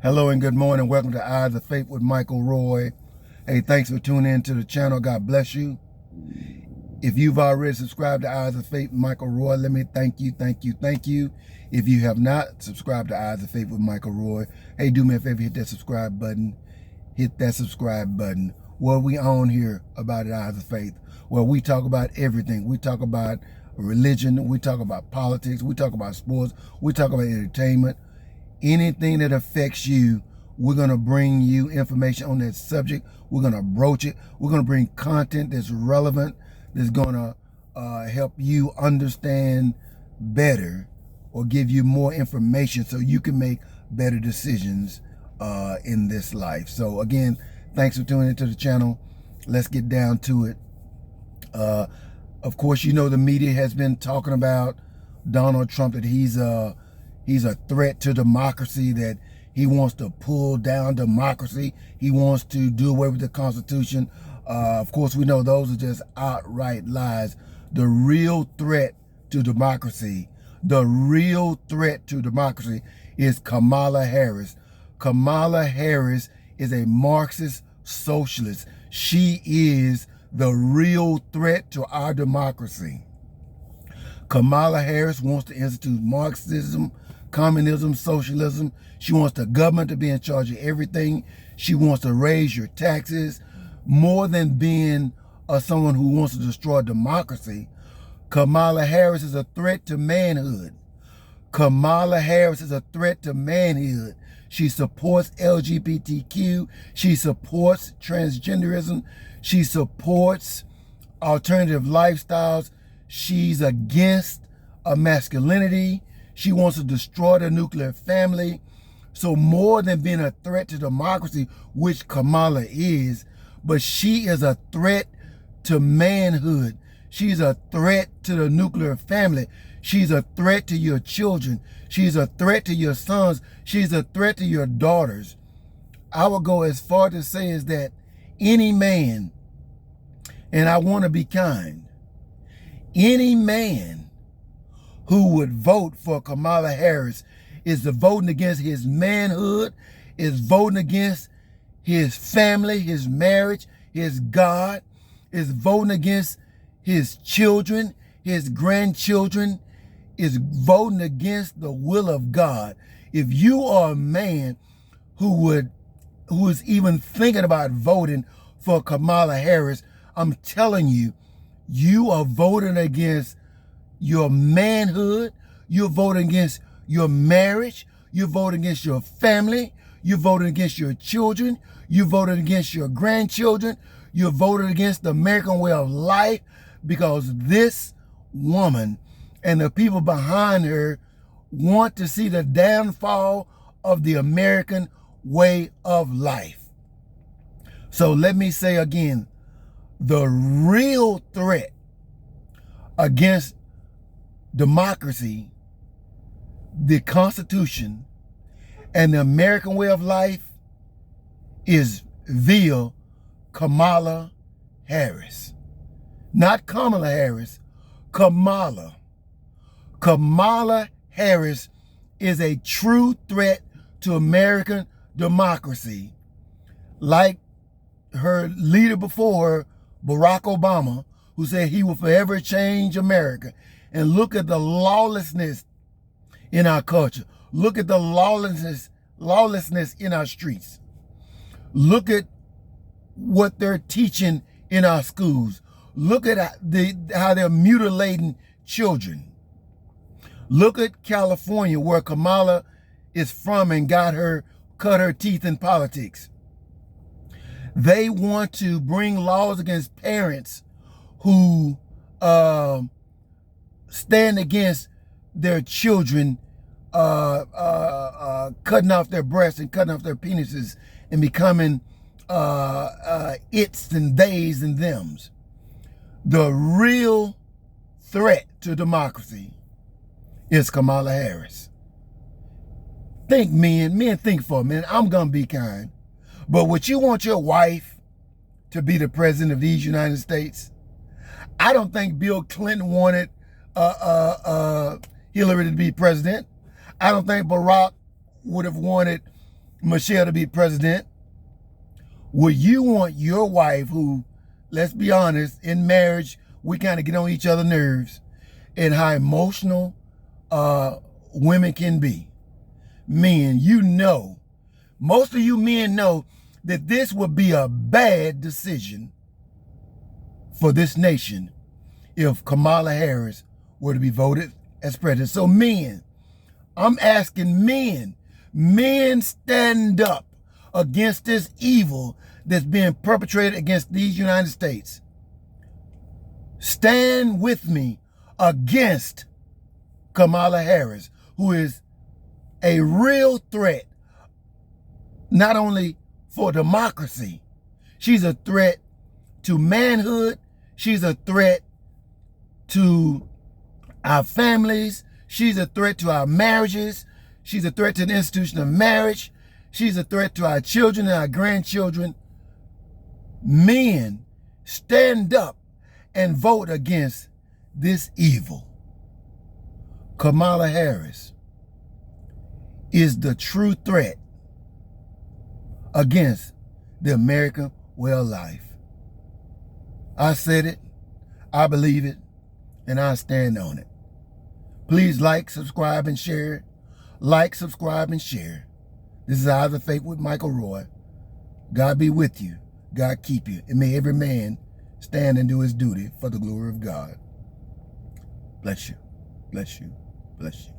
Hello and good morning. Welcome to Eyes of Faith with Michael Roy. Hey, thanks for tuning in to the channel. God bless you. If you've already subscribed to Eyes of Faith with Michael Roy, let me thank you. If you have not subscribed to Eyes of Faith with Michael Roy, hey, do me a favor, hit that subscribe button. What are we on here about at Eyes of Faith? Well, we talk about everything. We talk about religion. We talk about politics. We talk about sports. We talk about entertainment. Anything that affects you, we're going to bring you information on that subject. We're going to broach it. We're going to bring content that's relevant, that's going to help you understand better or give you more information so you can make better decisions in this life. So again, thanks for tuning into the channel. Let's get down to it. Of course, you know the media has been talking about Donald Trump, that he's a threat to democracy, that he wants to pull down democracy. He wants to do away with the Constitution. Of course, we know those are just outright lies. The real threat to democracy, is Kamala Harris. Kamala Harris is a Marxist socialist. She is the real threat to our democracy. Kamala Harris wants to institute Marxism, communism, socialism. She wants the government to be in charge of everything. She wants to raise your taxes. More than being someone who wants to destroy democracy, Kamala Harris is a threat to manhood. Kamala Harris is a threat to manhood. She supports LGBTQ. She supports transgenderism. She supports alternative lifestyles. She's against masculinity. She wants to destroy the nuclear family. So more than being a threat to democracy, which Kamala is, but she is a threat to manhood. She's a threat to the nuclear family. She's a threat to your children. She's a threat to your sons. She's a threat to your daughters. I would go as far to say is that any man, and I want to be kind, any man who would vote for Kamala Harris is voting against his manhood, is voting against his family, his marriage, his God, is voting against his children, his grandchildren, is voting against the will of God. If you are a man who is even thinking about voting for Kamala Harris, I'm telling you, you are voting against your manhood. You're voting against your marriage. You're voting against your family. You're voting against your children. You're voting against your grandchildren. You're voting against the American way of life, because this woman and the people behind her want to see the downfall of the American way of life. So let me say again, the real threat against democracy, the Constitution, and the American way of life is via Kamala Harris. Not Kamala Harris, Kamala. Kamala Harris is a true threat to American democracy, like her leader before her, Barack Obama, who said he will forever change America. And look at the lawlessness in our culture. Look at the lawlessness in our streets. Look at what they're teaching in our schools. Look at how they're mutilating children. Look at California, where Kamala is from and cut her teeth in politics. They want to bring laws against parents who stand against their children cutting off their breasts and cutting off their penises and becoming its and theys and thems. The real threat to democracy is Kamala Harris. Think, men, think for a minute. I'm gonna be kind. But would you want your wife to be the president of these United States? I don't think Bill Clinton wanted Hillary to be president. I don't think Barack would have wanted Michelle to be president, would you want your wife, who, let's be honest, in marriage, we kind of get on each other's nerves, and how emotional women can be? Men, you know, most of you men know that this would be a bad decision for this nation if Kamala Harris were to be voted as president. So men, I'm asking men stand up against this evil that's being perpetrated against these United States. Stand with me against Kamala Harris, who is a real threat, not only for democracy, she's a threat to manhood, she's a threat to our families, she's a threat to our marriages, she's a threat to the institution of marriage, she's a threat to our children and our grandchildren. Men, stand up and vote against this evil. Kamala Harris is the true threat against the American way of life. I said it, I believe it, and I stand on it. Please like, subscribe, and share. Like, subscribe, and share. This is Eyes of Faith with Michael Roy. God be with you. God keep you. And may every man stand and do his duty for the glory of God. Bless you. Bless you. Bless you.